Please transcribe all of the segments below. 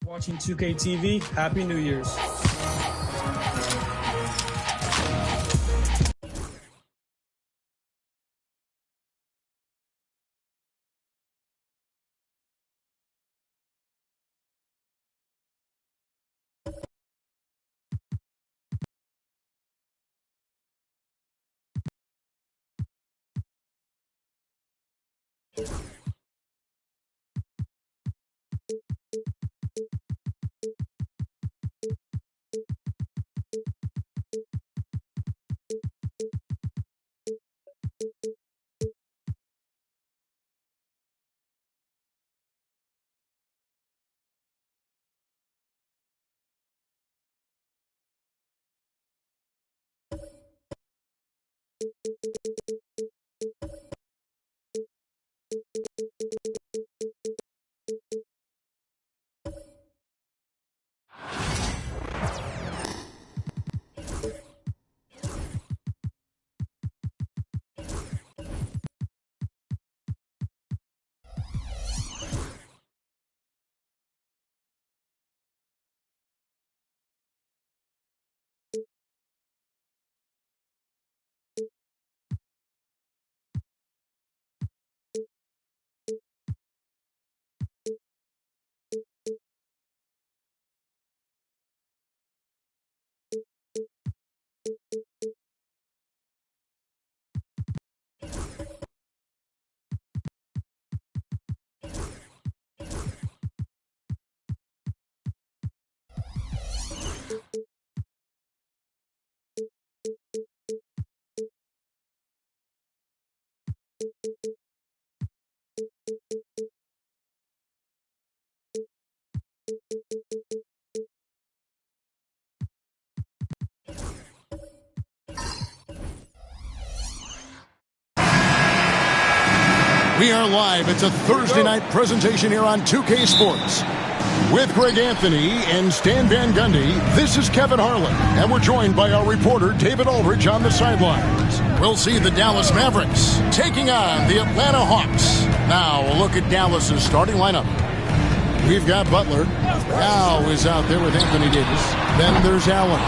Watching 2K TV. Happy New Year's. We are live. It's a Thursday night presentation here on 2K Sports. With Greg Anthony and Stan Van Gundy, this is Kevin Harlan. And we're joined by our reporter, David Aldridge, on the sidelines. We'll see the Dallas Mavericks taking on the Atlanta Hawks. Now, a look at Dallas's starting lineup. We've got Butler. Now is out there with Anthony Davis. Then there's Allen.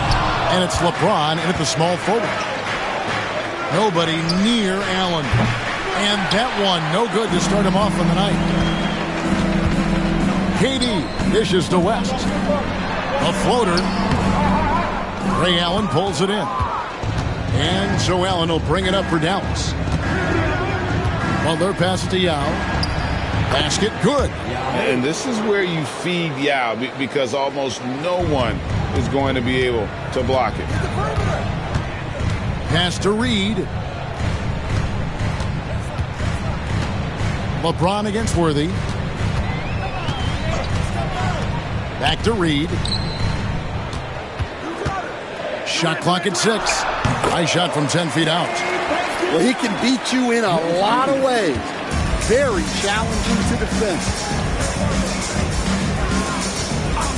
And it's LeBron in at the small forward. Nobody near Allen. And that one, no good to start him off on the night. KD dishes to West. A floater. Ray Allen pulls it in. And so Allen will bring it up for Dallas. Butler passes to Yao. Basket good. And this is where you feed Yao because almost no one is going to be able to block it. Pass to Reed. LeBron against Worthy. Back to Reed. Shot clock at 6. High shot from 10 feet out. Well, he can beat you in a lot of ways. Very challenging to defend.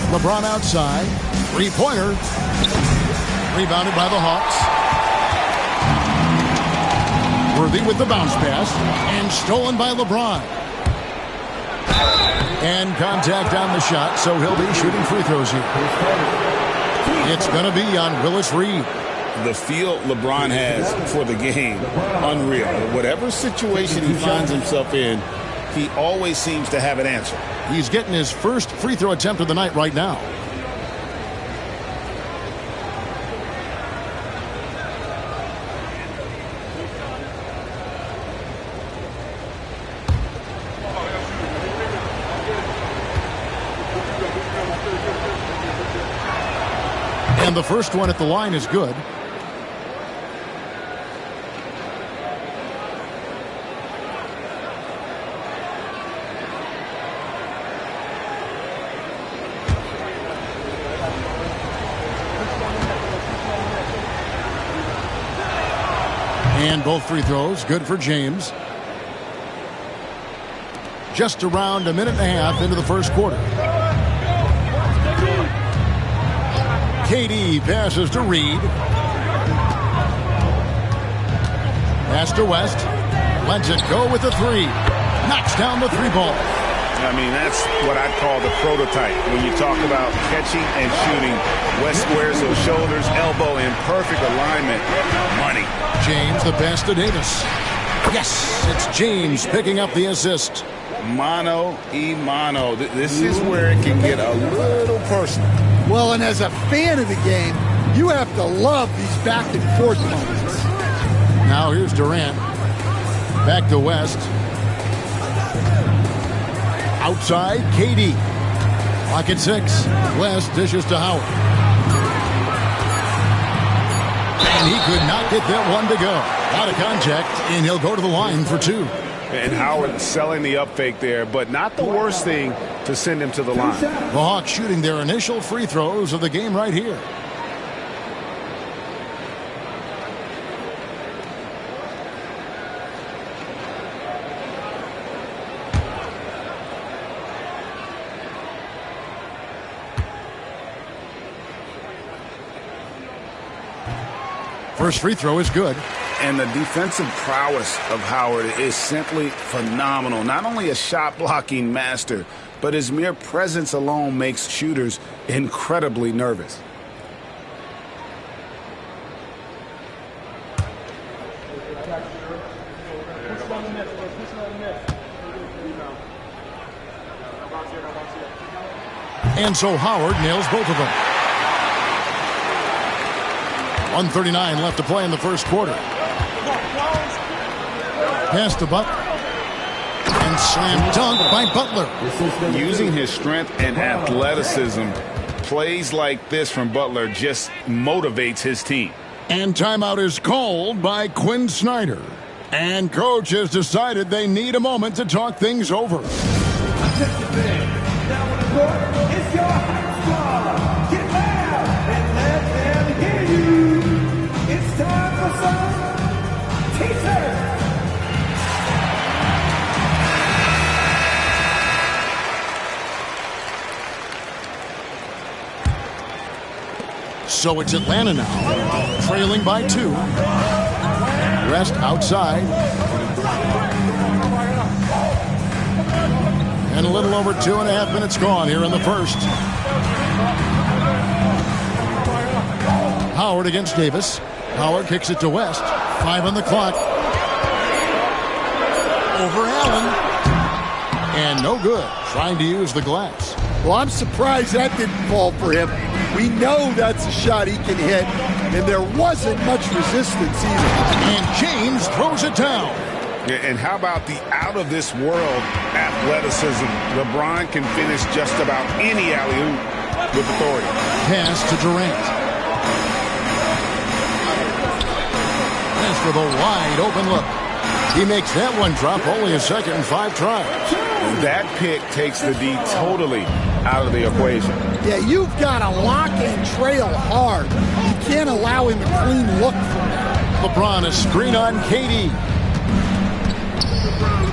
LeBron outside. Three-pointer. Rebounded by the Hawks. Worthy with the bounce pass. And stolen by LeBron. And contact on the shot, so he'll be shooting free throws here. It's going to be on Willis Reed. The feel LeBron has for the game, unreal. Whatever situation he finds himself in, he always seems to have an answer. He's getting his first free throw attempt of the night right now. And the first one at the line is good. And both free throws good for James. Just around a minute and a half into the first quarter. KD passes to Reed. Pass to West. Lets it go with the three. Knocks down the three ball. I mean, that's what I'd call the prototype. When you talk about catching and shooting, West squares those shoulders, elbow in perfect alignment. Money. James the pass to Davis. Yes, it's James picking up the assist. Mano y mano. This is where it can get a little personal. Well, and as a fan of the game, you have to love these back and forth moments. Now here's Durant. Back to West. Outside, KD. Clock at 6. West dishes to Howard. And he could not get that one to go. Out of contact, and he'll go to the line for 2. And Howard selling the up fake there, but not the worst thing to send him to the line. The Hawks shooting their initial free throws of the game right here. First free throw is good. And the defensive prowess of Howard is simply phenomenal. Not only a shot blocking master, but his mere presence alone makes shooters incredibly nervous. And so Howard nails both of them. 1:39 left to play in the first quarter. Pass to Butler. And slam dunk by Butler. Using his strength and athleticism, plays like this from Butler just motivates his team. And timeout is called by Quinn Snyder. And coach has decided they need a moment to talk things over. Attention fans, now on the court, it's your hype squad. Get loud and let them hear you. It's time for some T-shirts. So it's Atlanta now, trailing by 2. Rest outside. And a little over 2.5 minutes gone here in the first. Howard against Davis. Howard kicks it to West. 5 on the clock. Over Allen. And no good. Trying to use the glass. Well, I'm surprised that didn't fall for him. We know that's a shot he can hit, and there wasn't much resistance either. And James throws it down. Yeah, and how about the out-of-this-world athleticism? LeBron can finish just about any alley-oop with authority. Pass to Durant. As for the wide-open look. He makes that one drop only a second and 5 tries. That pick takes the D totally out of the equation. Yeah, you've got to lock and trail hard. You can't allow him a clean look from that. LeBron a screen on KD.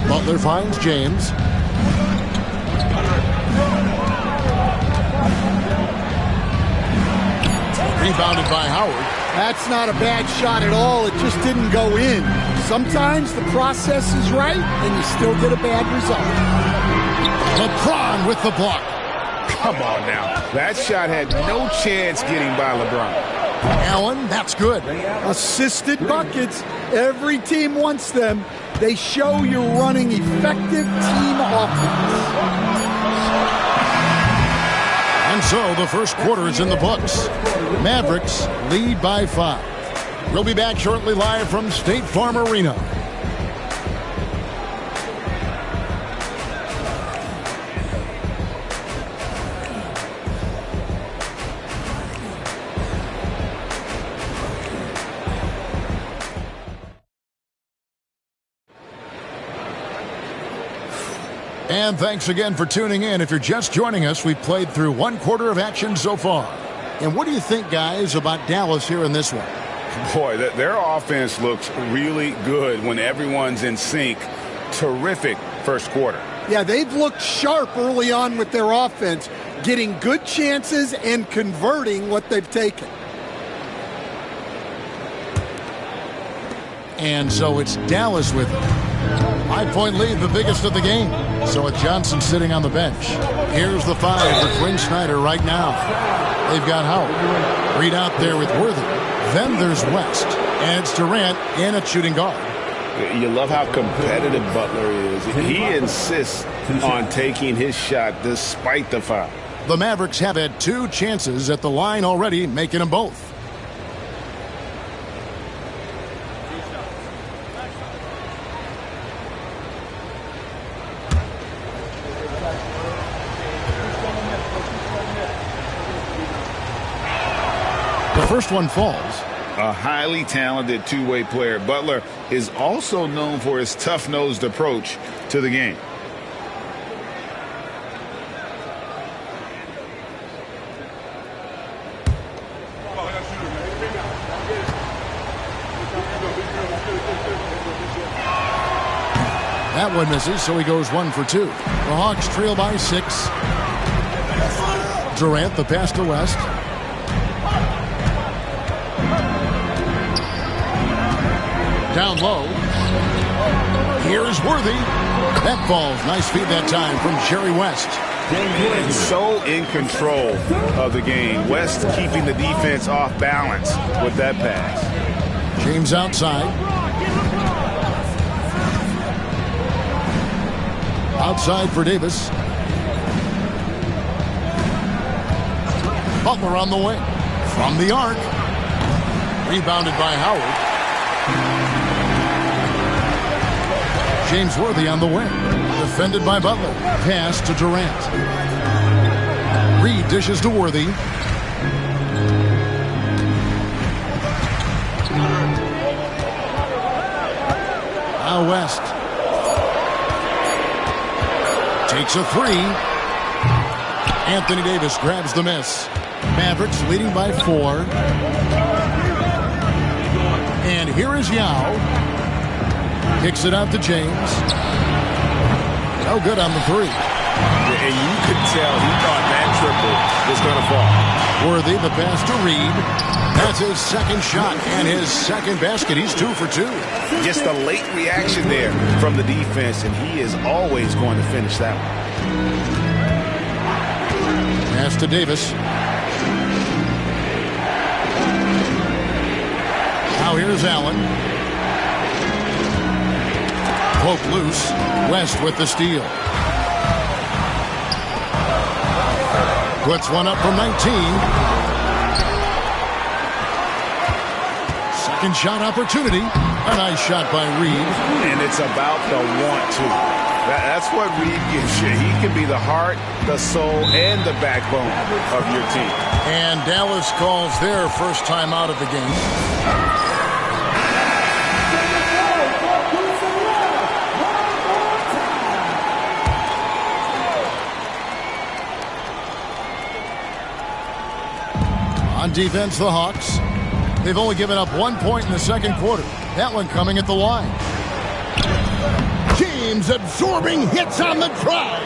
Butler finds James. Rebounded by Howard. That's not a bad shot at all. It just didn't go in. Sometimes the process is right, and you still get a bad result. LeBron with the block. Come on now. That shot had no chance getting by LeBron. Allen, that's good. Assisted buckets. Every team wants them. They show you're running effective team offense. And so the first quarter is in the books. Mavericks lead by 5. We'll be back shortly live from State Farm Arena. And thanks again for tuning in. If you're just joining us, we've played through 1 quarter of action so far. And what do you think, guys, about Dallas here in this one? Boy, their offense looks really good when everyone's in sync. Terrific first quarter. Yeah, they've looked sharp early on with their offense, getting good chances and converting what they've taken. And so it's Dallas with it. 5-point lead, the biggest of the game. So with Johnson sitting on the bench, here's the 5 for Quinn Snyder right now. They've got Howard. Reed out there with Worthy. Then there's West. And it's Durant in at shooting guard. You love how competitive Butler is. He insists on taking his shot despite the foul. The Mavericks have had 2 chances at the line already, making them both. The first one falls. A highly talented two-way player, Butler is also known for his tough-nosed approach to the game. That one misses, so he goes 1 for 2. The Hawks trail by 6. Durant, the pass to West. Down low. Here's Worthy. That falls. Nice feed that time from Jerry West. So in control of the game. West keeping the defense off balance with that pass. James outside. Outside for Davis. Butler on the wing. From the arc. Rebounded by Howard. James Worthy on the wing. Defended by Butler. Pass to Durant. Reed dishes to Worthy. Now West. Takes a 3. Anthony Davis grabs the miss. Mavericks leading by 4. And here is Yao. Kicks it out to James. No good on the 3. And you could tell he thought that triple was going to fall. Worthy, the pass to Reed. That's his second shot and his second basket. He's 2 for 2. Just a late reaction there from the defense, and he is always going to finish that one. Pass to Davis. Now here's Allen. Poke loose. West with the steal. Puts one up from 19. Second shot opportunity. A nice shot by Reed. And it's about the want to. That's what Reed gives you. He can be the heart, the soul, and the backbone of your team. And Dallas calls their first time out of the game. On defense, the Hawks. They've only given up 1 point in the second quarter. That one coming at the line. James absorbing hits on the drive.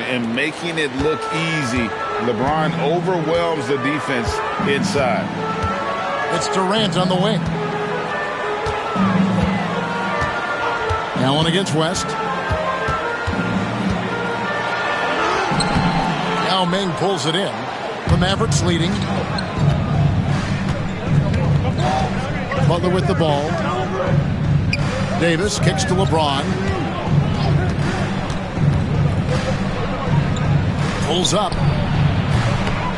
And making it look easy. LeBron overwhelms the defense inside. It's Durant on the wing. Allen against West. Now Ming pulls it in. The Mavericks leading. Butler with the ball. Davis kicks to LeBron. Pulls up.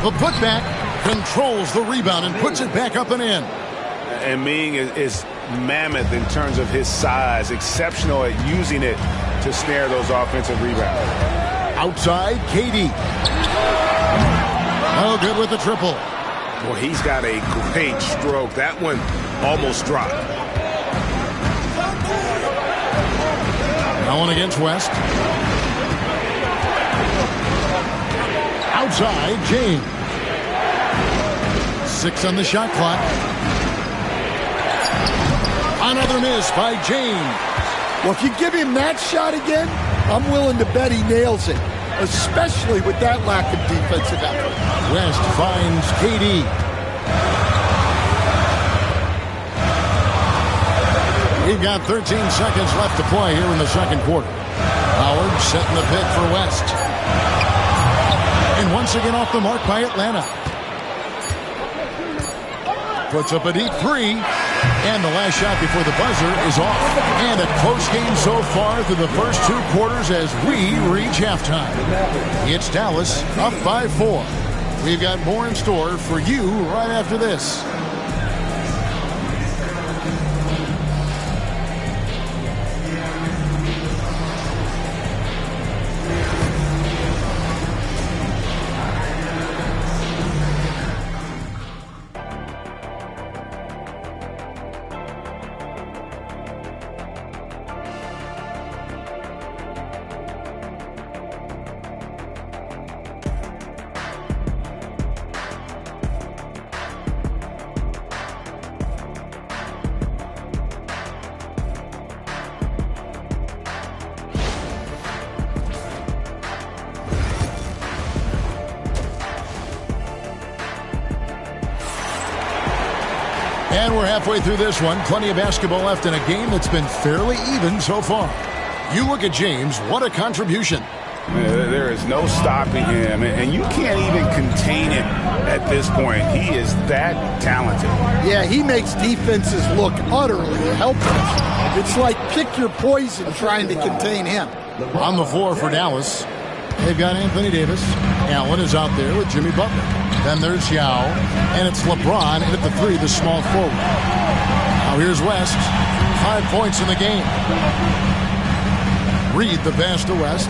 The putback controls the rebound and puts it back up and in. And Ming is mammoth in terms of his size. Exceptional at using it to snare those offensive rebounds. Outside, KD. No good with the triple. Well, he's got a great stroke. That one almost dropped. Allen against West. Outside, James. 6 on the shot clock. Another miss by James. Well, if you give him that shot again, I'm willing to bet he nails it, especially with that lack of defensive effort. West finds KD. We've got 13 seconds left to play here in the second quarter. Howard setting the pick for West. And once again off the mark by Atlanta. Puts up a deep three. And the last shot before the buzzer is off. And a close game so far through the first two quarters as we reach halftime. It's Dallas up by 4. We've got more in store for you right after this. And we're halfway through this one. Plenty of basketball left in a game that's been fairly even so far. You look at James, what a contribution. There is no stopping him, and you can't even contain him at this point. He is that talented. Yeah, he makes defenses look utterly helpless. It's like pick your poison trying to contain him. On the floor for Dallas, they've got Anthony Davis. Allen is out there with Jimmy Butler. Then there's Yao, and it's LeBron, and at the 3, the small forward. Now here's West, 5 points in the game. Reed the pass to West.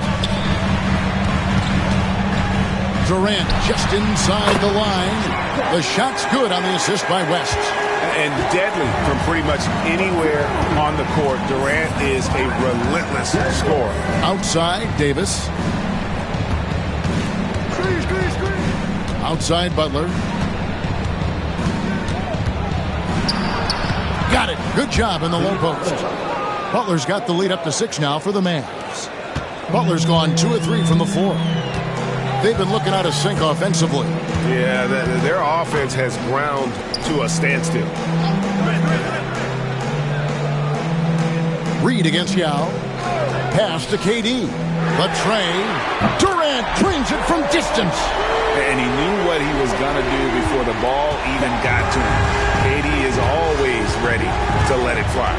Durant just inside the line. The shot's good on the assist by West. And deadly from pretty much anywhere on the court. Durant is a relentless scorer. Outside, Davis. Outside, Butler. Got it. Good job in the low post. Butler's got the lead up to 6 now for the Mavs. Butler's gone 2 of 3 from the floor. They've been looking out of sync offensively. Yeah, their offense has ground to a standstill. Reed against Yao. Pass to KD. The tray. Durant drains it from distance. And he knew what he was going to do before the ball even got to him. KD is always ready to let it fly.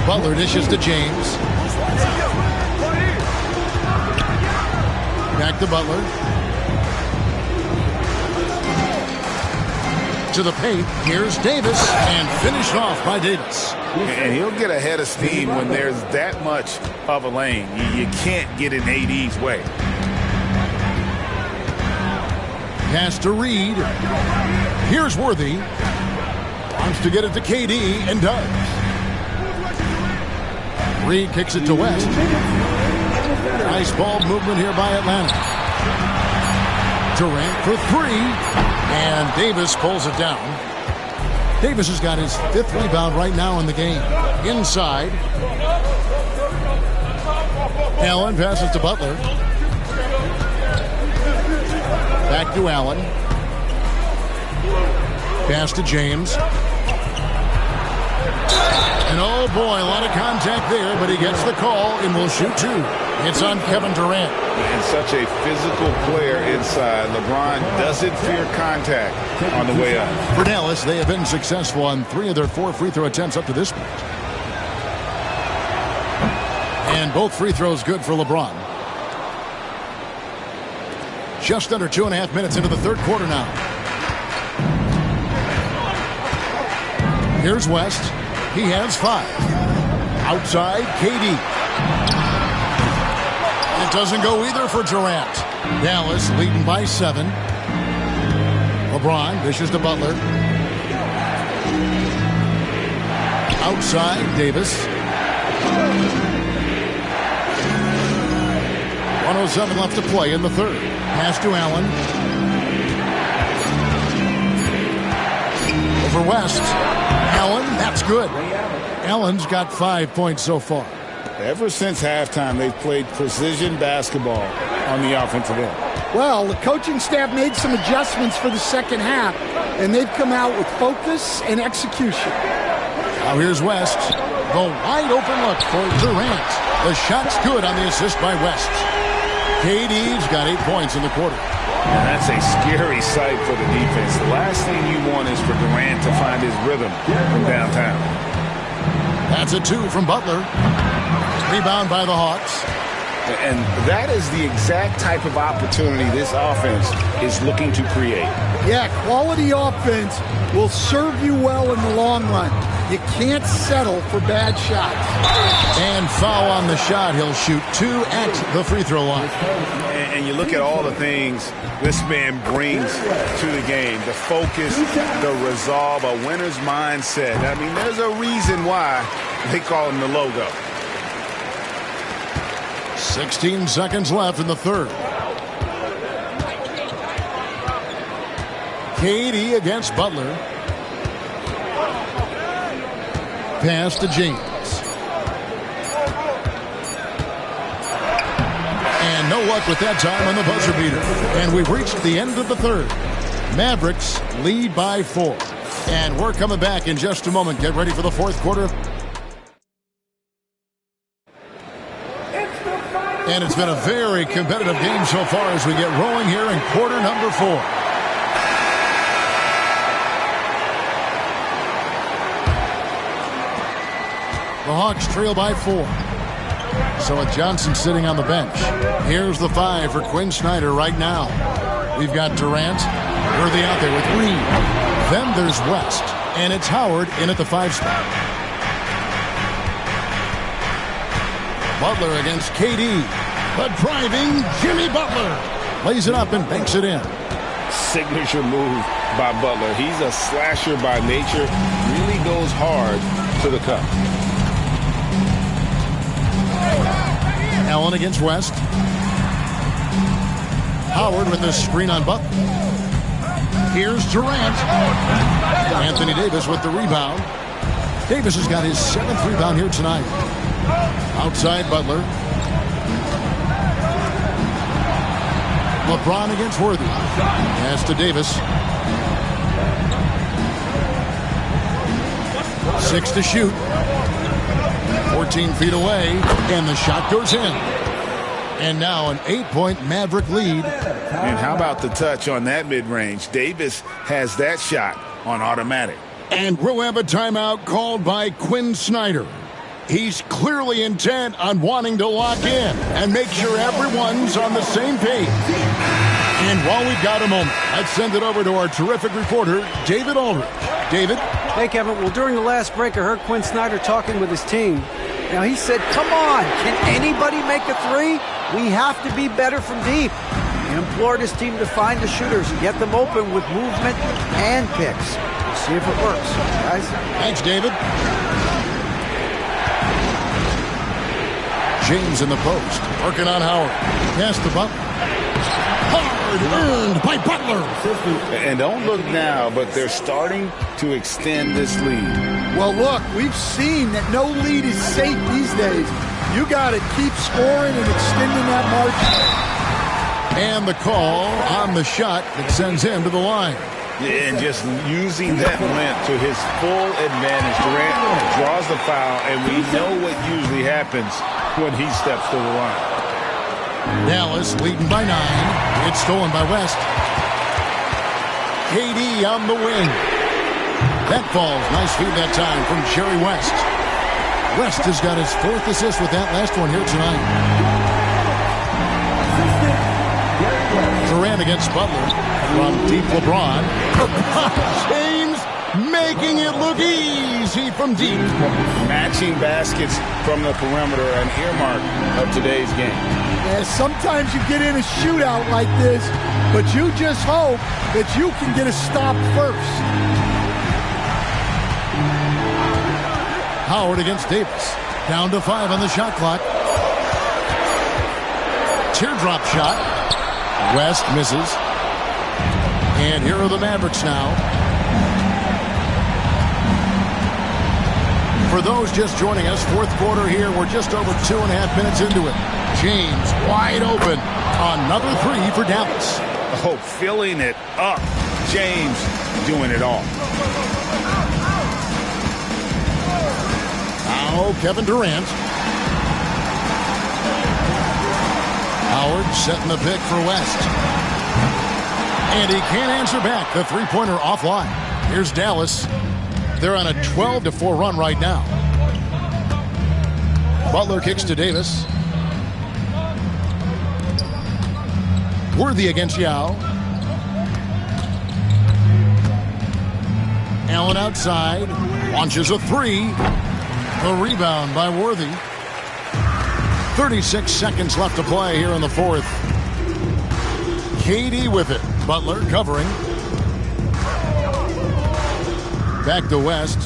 Butler dishes to James. Back to Butler. To the paint. Here's Davis. And finished off by Davis. And he'll get ahead of steam when there's that much of a lane. You can't get in AD's way. Pass to Reed. Here's Worthy. Wants to get it to KD and does. Reed kicks it to West. Nice ball movement here by Atlanta. Durant for 3. And Davis pulls it down. Davis has got his 5th rebound right now in the game. Inside. Allen passes to Butler. Back to Allen. Pass to James. And oh boy, a lot of contact there, but he gets the call and will shoot 2. It's on Kevin Durant. And such a physical player inside. LeBron doesn't fear contact on the way up. For Dallas, they have been successful on 3 of their 4 free throw attempts up to this point. And both free throws good for LeBron. Just under 2.5 minutes into the third quarter now. Here's West. He has 5. Outside, KD. It doesn't go either for Durant. Dallas leading by 7. LeBron dishes to Butler. Outside, Davis. 1:07 left to play in the third. Pass to Allen. Over West. Allen, that's good. Allen's got 5 points so far. Ever since halftime, they've played precision basketball on the offensive end. Well, the coaching staff made some adjustments for the second half, and they've come out with focus and execution. Now here's West. The wide open look for Durant. The shot's good on the assist by West. KD's got 8 points in the quarter. And that's a scary sight for the defense. The last thing you want is for Durant to find his rhythm from downtown. That's a 2 from Butler. Rebound by the Hawks. And that is the exact type of opportunity this offense is looking to create. Yeah, quality offense will serve you well in the long run. You can't settle for bad shots. And foul on the shot. He'll shoot 2 at the free throw line. And you look at all the things this man brings to the game. The focus, the resolve, a winner's mindset. I mean, there's a reason why they call him the logo. 16 seconds left in the third. KD against Butler. Pass to James. And no luck with that time on the buzzer beater. And we've reached the end of the third. Mavericks lead by 4. And we're coming back in just a moment. Get ready for the fourth quarter. And it's been a very competitive game so far as we get rolling here in quarter number 4. The Hawks trail by 4. So with Johnson sitting on the bench, here's the 5 for Quinn Snyder right now. We've got Durant, Worthy out there with Reed. Then there's West, and it's Howard in at the 5 spot. Butler against KD. The driving Jimmy Butler lays it up and banks it in. Signature move by Butler. He's a slasher by nature. Really goes hard to the cup. Allen against West. Howard with the screen on Butler. Here's Durant. Anthony Davis with the rebound. Davis has got his 7th rebound here tonight. Outside Butler. LeBron against Worthy. Pass to Davis. 6 to shoot. 14 feet away, and the shot goes in. And now an 8-point Maverick lead. And how about the touch on that mid-range? Davis has that shot on automatic. And we'll have a timeout called by Quinn Snyder. He's clearly intent on wanting to lock in and make sure everyone's on the same page. And while we've got a moment, let's send it over to our terrific reporter, David Aldridge. David? Hey, Kevin. Well, during the last break, I heard Quinn Snyder talking with his team. Now, he said, come on, can anybody make a 3? We have to be better from deep. He implored his team to find the shooters and get them open with movement and picks. We'll see if it works, guys. Thanks, David. James in the post, working on Howard. Pass to Butler. Hard earned by Butler. And don't look now, but they're starting to extend this lead. Well, look, we've seen that no lead is safe these days. You got to keep scoring and extending that margin. And the call on the shot that sends him to the line. And just using that length to his full advantage. Durant draws the foul, and we know what usually happens when he steps to the line. Dallas leading by 9. It's stolen by West. KD on the wing. That falls. Nice feed that time from Jerry West. West has got his 4th assist with that last one here tonight. Durant against Butler. From deep LeBron. James making it look easy from deep. Matching baskets from the perimeter, an earmark of today's game. Yeah, sometimes you get in a shootout like this, but you just hope that you can get a stop first. Howard against Davis. Down to 5 on the shot clock. Teardrop shot. West misses. And here are the Mavericks now. For those just joining us, fourth quarter here. We're just over 2.5 minutes into it. James wide open. Another 3 for Dallas. Oh, filling it up. James doing it all. Now Kevin Durant. Howard setting the pick for West. And he can't answer back. The three-pointer offline. Here's Dallas. They're on a 12-4 run right now. Butler kicks to Davis. Worthy against Yao. Allen outside. Launches a three. The rebound by Worthy. 36 seconds left to play here in the fourth. KD with it. Butler covering. Back to West.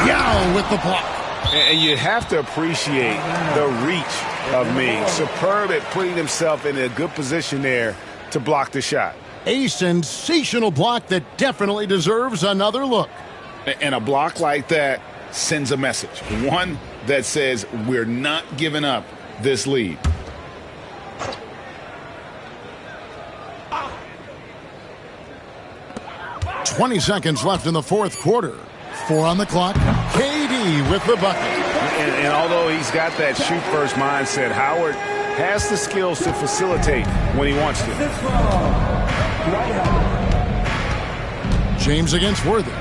Yao with the block. And you have to appreciate the reach of Ming. Superb at putting himself in a good position there to block the shot. A sensational block that definitely deserves another look. And a block like that sends a message. One that says we're not giving up this lead. "20 seconds left in the fourth quarter. 4 on the clock. KD with the bucket. And although he's got that shoot-first mindset, Howard has the skills to facilitate when he wants to. James against Worthy.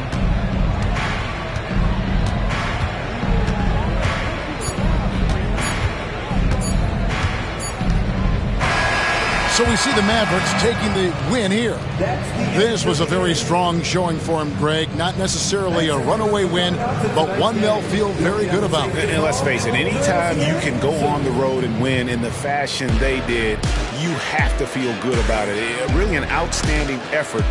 So we see the Mavericks taking the win here. This was a very strong showing for him, Greg. Not necessarily a runaway win, but one they'll feel very good about. And let's face it, anytime you can go on the road and win in the fashion they did, you have to feel good about it. Really an outstanding effort.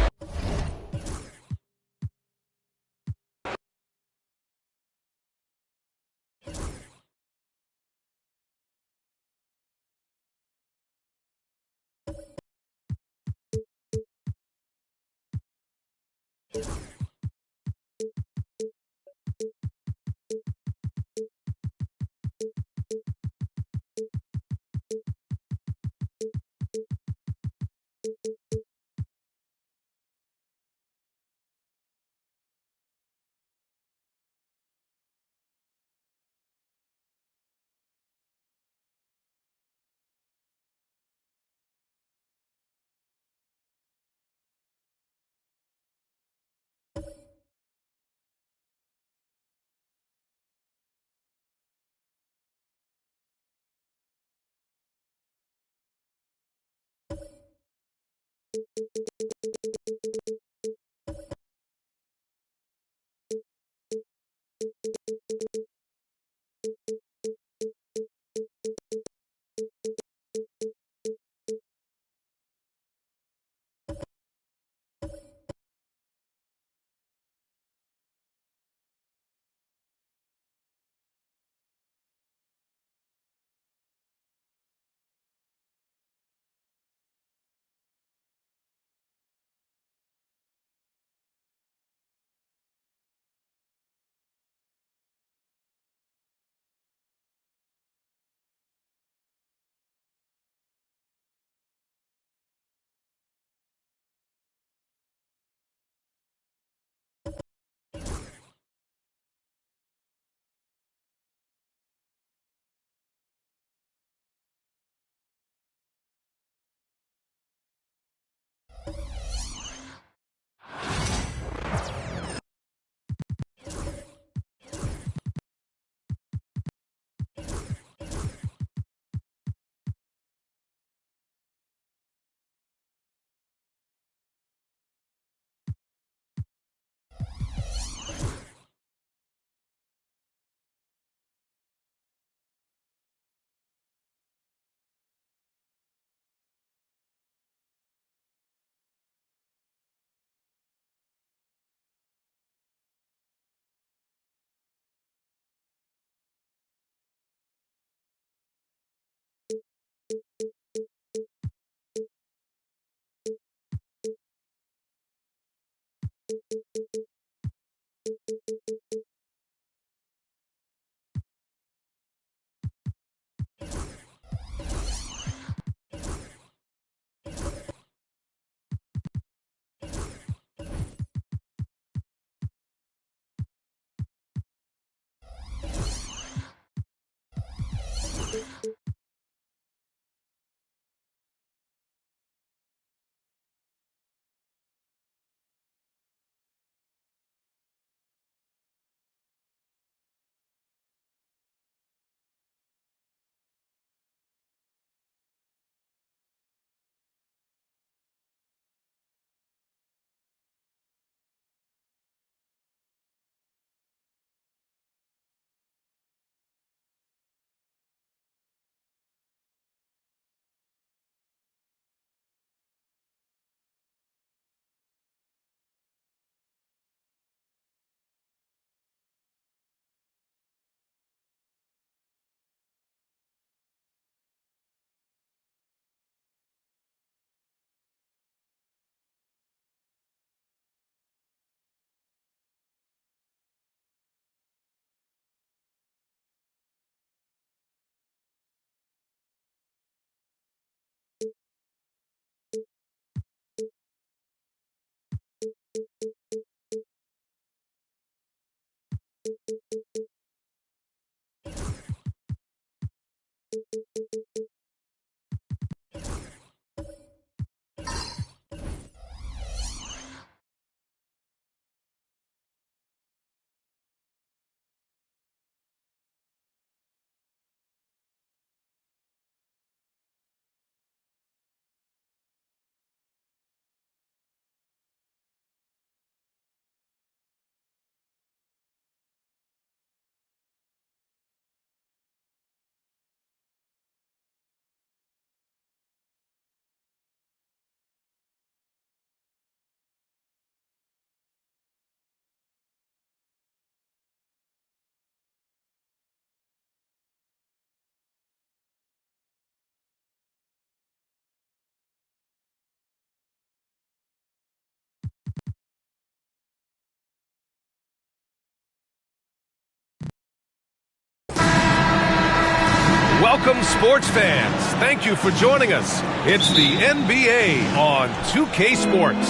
Welcome, sports fans. Thank you for joining us. It's the NBA on 2K Sports.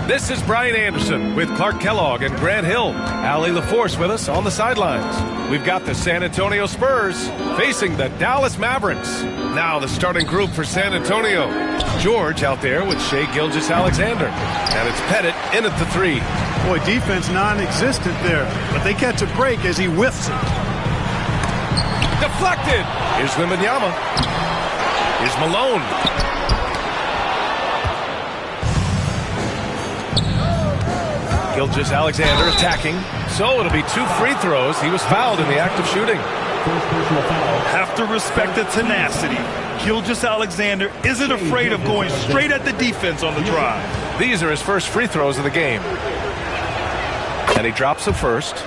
This is Brian Anderson with Clark Kellogg and Grant Hill. Allie LaForce with us on the sidelines. We've got the San Antonio Spurs facing the Dallas Mavericks. Now the starting group for San Antonio. George out there with Shai Gilgeous-Alexander. And it's Pettit in at the 3. Boy, defense non-existent there, but they catch a break as he whiffs it. Deflected. Here's Wembanyama. Here's Malone. Gilgeous-Alexander attacking. So it'll be 2 free throws. He was fouled in the act of shooting. Have to respect the tenacity. Gilgeous-Alexander isn't afraid of going straight at the defense on the drive. These are his first free throws of the game. And he drops the first.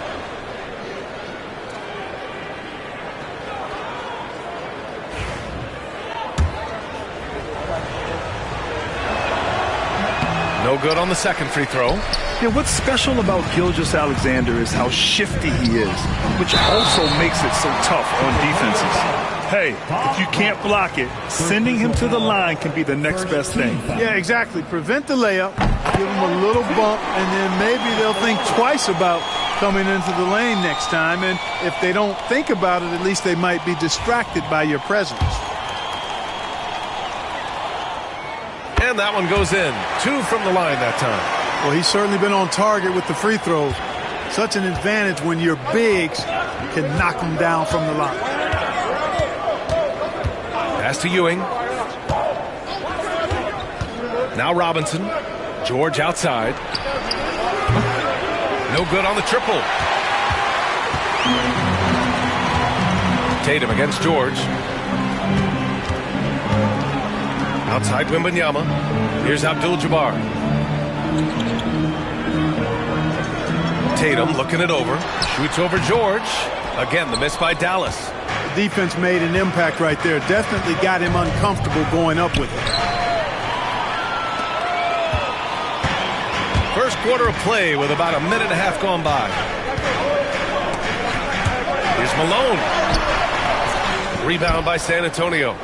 No good on the second free throw. Yeah, what's special about Gilgeous-Alexander is how shifty he is, which also makes it so tough on defenses. Hey, if you can't block it, sending him to the line can be the next best thing. Yeah, exactly. Prevent the layup, give him a little bump, and then maybe they'll think twice about coming into the lane next time. And if they don't think about it, at least they might be distracted by your presence. And that one goes in. 2 from the line that time. Well, he's certainly been on target with the free throws. Such an advantage when your bigs can knock them down from the line. Pass to Ewing. Now Robinson. George outside. No good on the triple. Tatum against George. Outside Wembanyama. Here's Abdul-Jabbar. Tatum looking it over. Shoots over George. Again, the miss by Dallas. The defense made an impact right there. Definitely got him uncomfortable going up with it. First quarter of play with about a minute and a half gone by. Here's Malone. Rebound by San Antonio.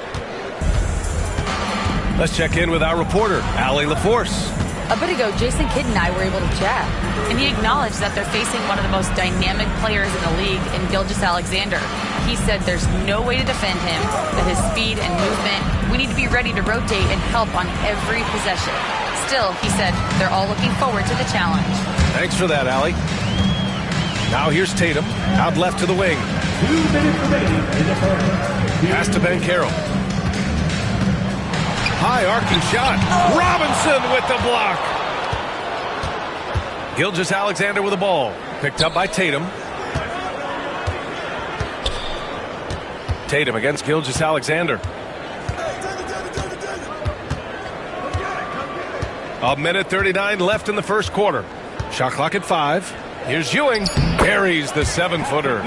Let's check in with our reporter, Allie LaForce. A bit ago, Jason Kidd and I were able to chat, and he acknowledged that they're facing one of the most dynamic players in the league in Gilgeous-Alexander. He said there's no way to defend him, that his speed and movement, we need to be ready to rotate and help on every possession. Still, he said they're all looking forward to the challenge. Thanks for that, Allie. Now here's Tatum, out left to the wing. 2 minutes remaining in the first. Pass to Ben Carroll. High arcing shot. Robinson with the block. Gilgeous-Alexander with the ball. Picked up by Tatum. Tatum against Gilgeous-Alexander. A minute 39 left in the first quarter. Shot clock at 5. Here's Ewing. Buries the 7-footer.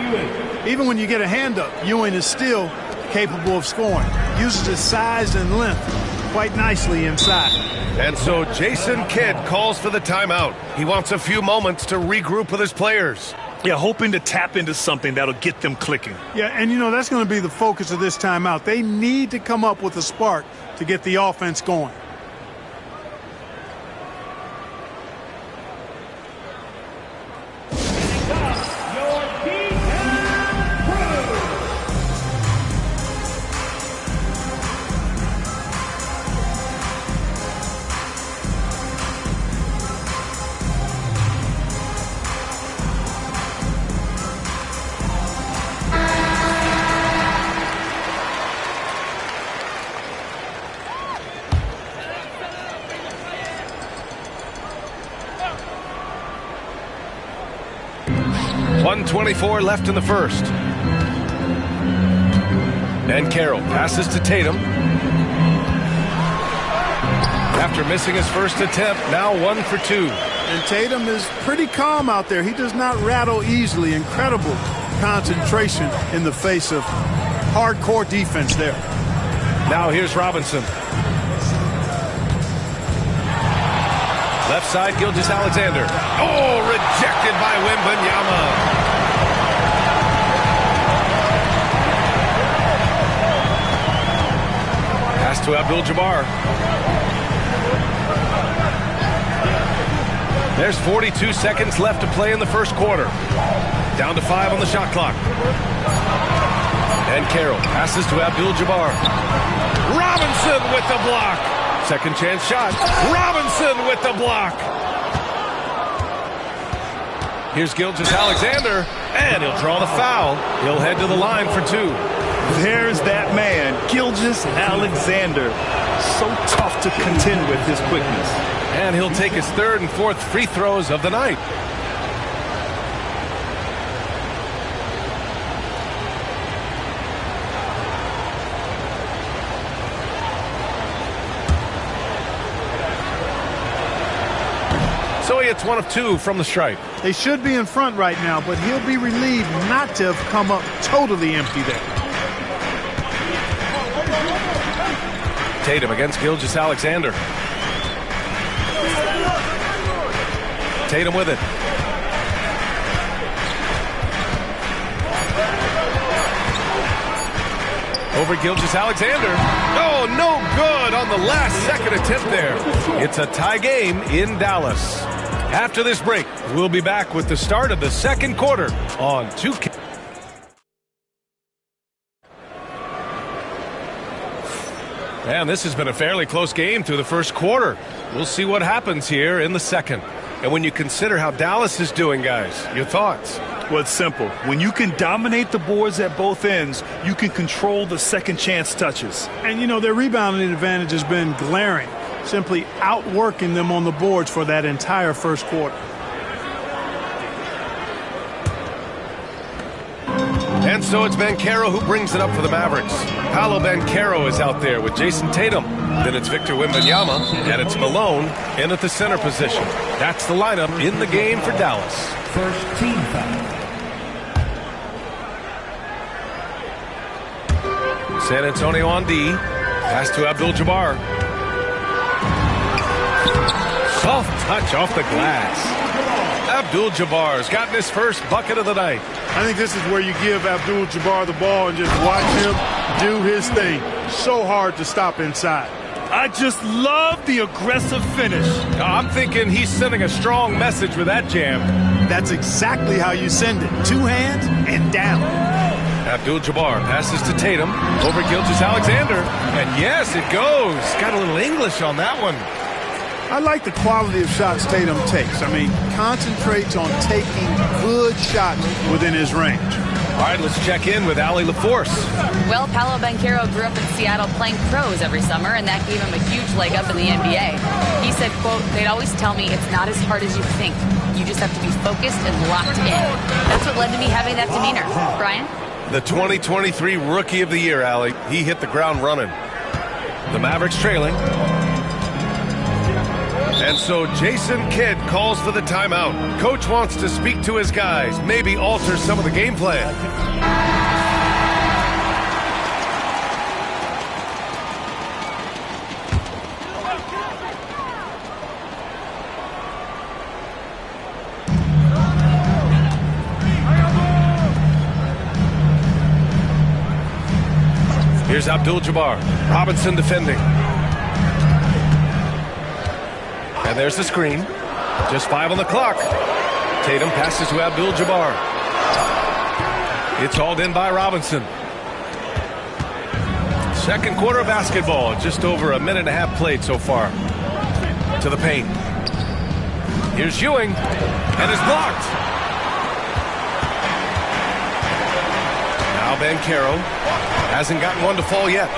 Even when you get a hand up, Ewing is still capable of scoring. Uses his size and length quite nicely inside. And so Jason Kidd calls for the timeout. He wants a few moments to regroup with his players. Yeah, hoping to tap into something that'll get them clicking. Yeah, and you know, that's going to be the focus of this timeout. They need to come up with a spark to get the offense going. .124 left in the first. And Carroll passes to Tatum. After missing his first attempt, now 1 for 2. And Tatum is pretty calm out there. He does not rattle easily. Incredible concentration in the face of hardcore defense there. Now here's Robinson. Left side, Gilgeous-Alexander. Oh, rejected by Wembanyama. Pass to Abdul-Jabbar. There's 42 seconds left to play in the first quarter. Down to 5 on the shot clock. Banchero passes to Abdul-Jabbar. Robinson with the block. Second chance shot. Robinson with the block. Here's Gilgeous-Alexander, and he'll draw the foul. He'll head to the line for 2. There's that man, Gilgeous-Alexander. So tough to contend with his quickness. And he'll take his third and fourth free throws of the night. So he hits 1 of 2 from the stripe. They should be in front right now, but he'll be relieved not to have come up totally empty there. Tatum against Gilgeous-Alexander. Tatum with it. Over Gilgeous-Alexander. Oh, no good on the last second attempt there. It's a tie game in Dallas. After this break, we'll be back with the start of the second quarter on 2K. And this has been a fairly close game through the first quarter. We'll see what happens here in the second. And when you consider how Dallas is doing, guys, your thoughts? Well, it's simple. When you can dominate the boards at both ends, you can control the second chance touches. And, you know, their rebounding advantage has been glaring, simply outworking them on the boards for that entire first quarter. And so it's Banchero who brings it up for the Mavericks. Paolo Banchero is out there with Jason Tatum. Then it's Victor Wembanyama, and it's Malone in at the center position. That's the lineup in the game for Dallas. First team foul. San Antonio on D. Pass to Abdul-Jabbar. Soft touch off the glass. Abdul-Jabbar's gotten his first bucket of the night. I think this is where you give Abdul-Jabbar the ball and just watch him do his thing. So hard to stop inside. I just love the aggressive finish. I'm thinking he's sending a strong message with that jam. That's exactly how you send it. 2 hands and down. Abdul-Jabbar passes to Tatum over Gilgeous-Alexander. And yes, it goes. Got a little English on that one. I like the quality of shots Tatum takes. I mean, concentrates on taking good shots within his range. All right, let's check in with Allie LaForce. Well, Paolo Banchero grew up in Seattle playing pros every summer, and that gave him a huge leg up in the NBA. He said, quote, they'd always tell me it's not as hard as you think. You just have to be focused and locked in. That's what led to me having that demeanor. Brian? The 2023 Rookie of the Year, Allie. He hit the ground running. The Mavericks trailing. And so Jason Kidd calls for the timeout. Coach wants to speak to his guys, maybe alter some of the game plan. Here's Abdul-Jabbar. Robinson defending. And there's the screen. Just 5 on the clock. Tatum passes to Abdul-Jabbar. It's hauled in by Robinson. Second quarter of basketball. Just over a minute and a half played so far. To the paint. Here's Ewing. And it's blocked. Now Banchero. Hasn't gotten one to fall yet.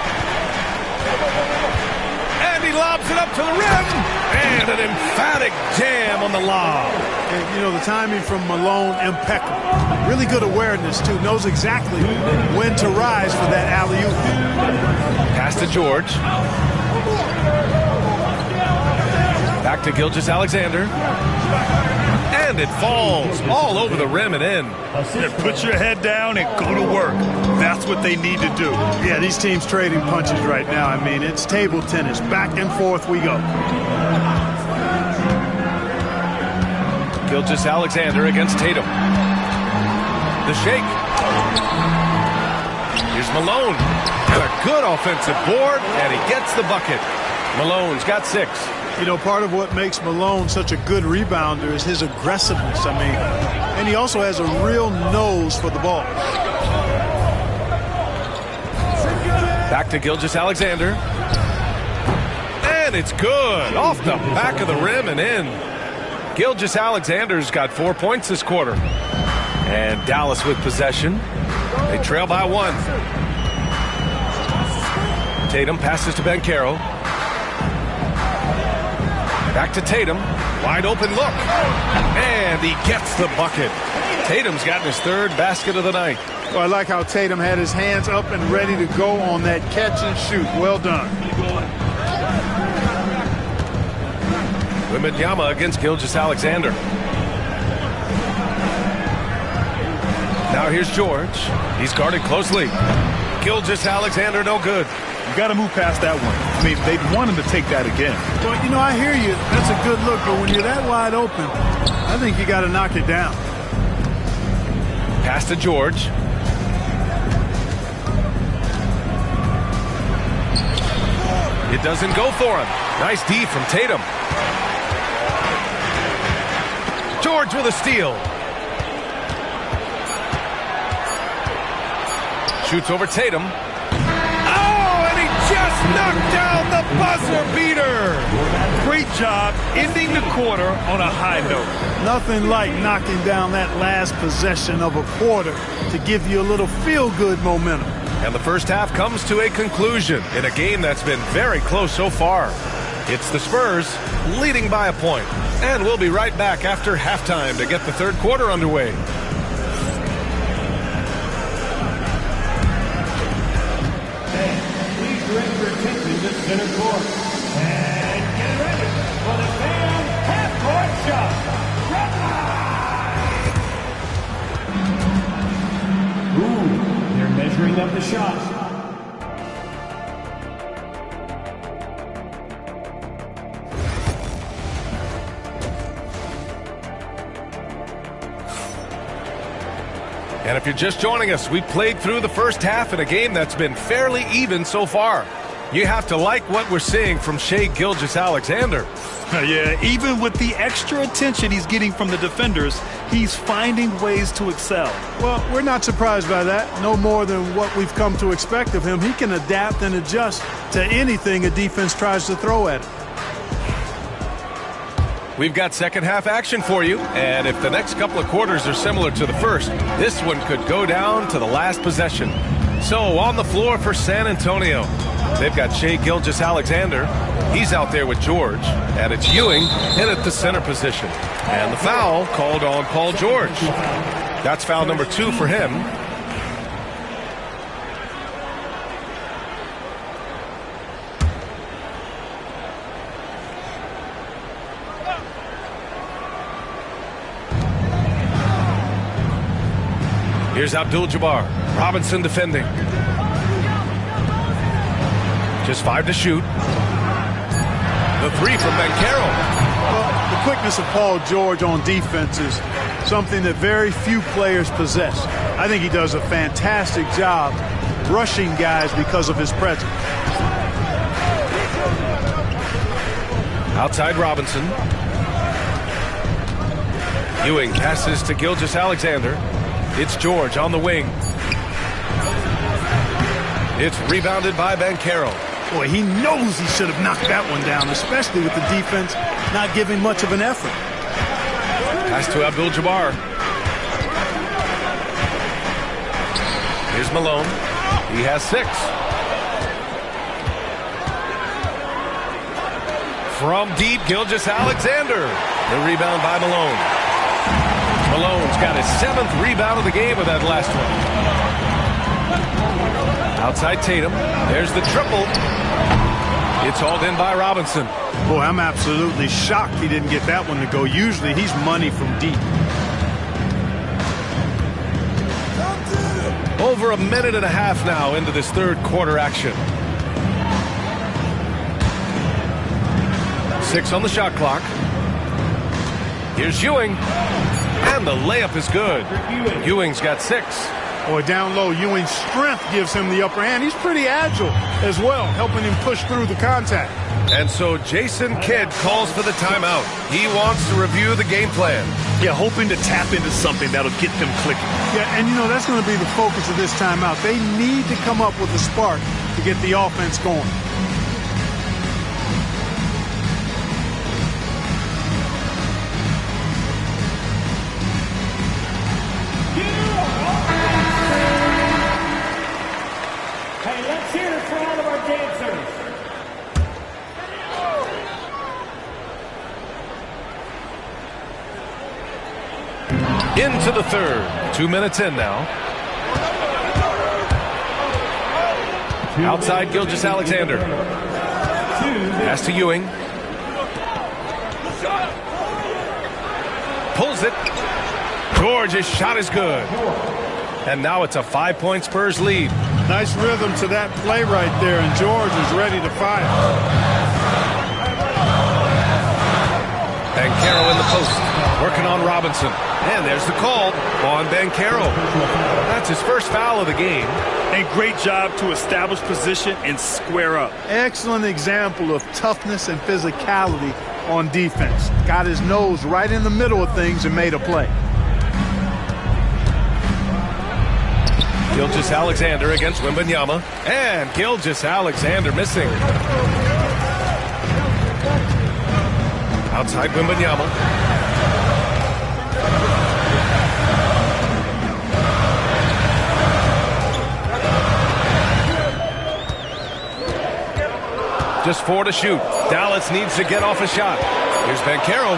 And he lobs it up to the rim. And an emphatic jam on the lob. And, you know, the timing from Malone, impeccable. Really good awareness, too. Knows exactly when to rise for that alley-oop. Pass to George. Back to Gilgeous-Alexander. And it falls all over the rim and in. Yeah, put your head down and go to work. That's what they need to do. Yeah, these teams trading punches right now. I mean, it's table tennis. Back and forth we go. Gilgeous-Alexander against Tatum. The shake. Here's Malone. And a good offensive board, and he gets the bucket. Malone's got 6. You know, part of what makes Malone such a good rebounder is his aggressiveness. I mean, and he also has a real nose for the ball. Back to Gilgeous-Alexander. And it's good. Off the back of the rim and in. Gilgeous-Alexander's got 4 points this quarter. And Dallas with possession. They trail by 1. Tatum passes to Banchero. Back to Tatum. Wide open look. And he gets the bucket. Tatum's gotten his 3rd basket of the night. Well, I like how Tatum had his hands up and ready to go on that catch and shoot. Well done. Wembanyama against Gilgeous-Alexander. Now here's George. He's guarded closely. Gilgeous-Alexander no good. You got to move past that one. I mean, they'd want him to take that again. Well, you know, I hear you. That's a good look, but when you're that wide open, I think you got to knock it down. Pass to George. It doesn't go for him. Nice D from Tatum. George with a steal. Shoots over Tatum. Oh, and he just knocked down the buzzer beater. Great job ending the quarter on a high note. Nothing like knocking down that last possession of a quarter to give you a little feel-good momentum. And the first half comes to a conclusion in a game that's been very close so far. It's the Spurs leading by a point. And we'll be right back after halftime to get the 3rd quarter underway. Please direct your attention to center court. And get ready for the fan half-court shot. Ooh, they're measuring up the shot. And if you're just joining us, we played through the first half in a game that's been fairly even so far. You have to like what we're seeing from Shai Gilgeous-Alexander. Yeah, even with the extra attention he's getting from the defenders, he's finding ways to excel. Well, we're not surprised by that. No more than what we've come to expect of him. He can adapt and adjust to anything a defense tries to throw at him. We've got second half action for you, and if the next couple of quarters are similar to the first, this one could go down to the last possession. So on the floor for San Antonio, they've got Shai Gilgeous-Alexander. He's out there with George, and it's Ewing in at the center position. And the foul called on Paul George. That's foul number 2 for him. Here's Abdul-Jabbar. Robinson defending. Just 5 to shoot. The 3 from Banchero. Well, the quickness of Paul George on defense is something that very few players possess. I think he does a fantastic job rushing guys because of his presence. Outside Robinson. Ewing passes to Gilgeous-Alexander. It's George on the wing. It's rebounded by Banchero. Boy, he knows he should have knocked that one down, especially with the defense not giving much of an effort. Pass to Abdul-Jabbar. Here's Malone. He has 6. From deep, Gilgeous-Alexander. The rebound by Malone. Malone's got his 7th rebound of the game with that last one. Outside Tatum. There's the triple. It's hauled in by Robinson. Boy, I'm absolutely shocked he didn't get that one to go. Usually he's money from deep. Over a minute and a half now into this 3rd quarter action. 6 on the shot clock. Here's Ewing. And the layup is good. Ewing's got 6. Boy, down low, Ewing's strength gives him the upper hand. He's pretty agile as well, helping him push through the contact. And so Jason Kidd calls for the timeout. He wants to review the game plan. Yeah, hoping to tap into something that'll get them clicking. Yeah, and that's going to be the focus of this timeout. They need to come up with a spark to get the offense going. Hey, let's hear it for all of our dancers. Into the third. 2 minutes in now. Outside Gilgeous-Alexander. Pass to Ewing. Pulls it. George's shot is good. And now it's a 5-point Spurs lead. Nice rhythm to that play right there, and George is ready to fire. Banchero in the post, working on Robinson. And there's the call on Banchero. That's his first foul of the game. And great job to establish position and square up. Excellent example of toughness and physicality on defense. Got his nose right in the middle of things and made a play. Gilgeous-Alexander against Wembanyama. And Gilgeous-Alexander missing. Outside Wembanyama. Just 4 to shoot. Dallas needs to get off a shot. Here's Banchero.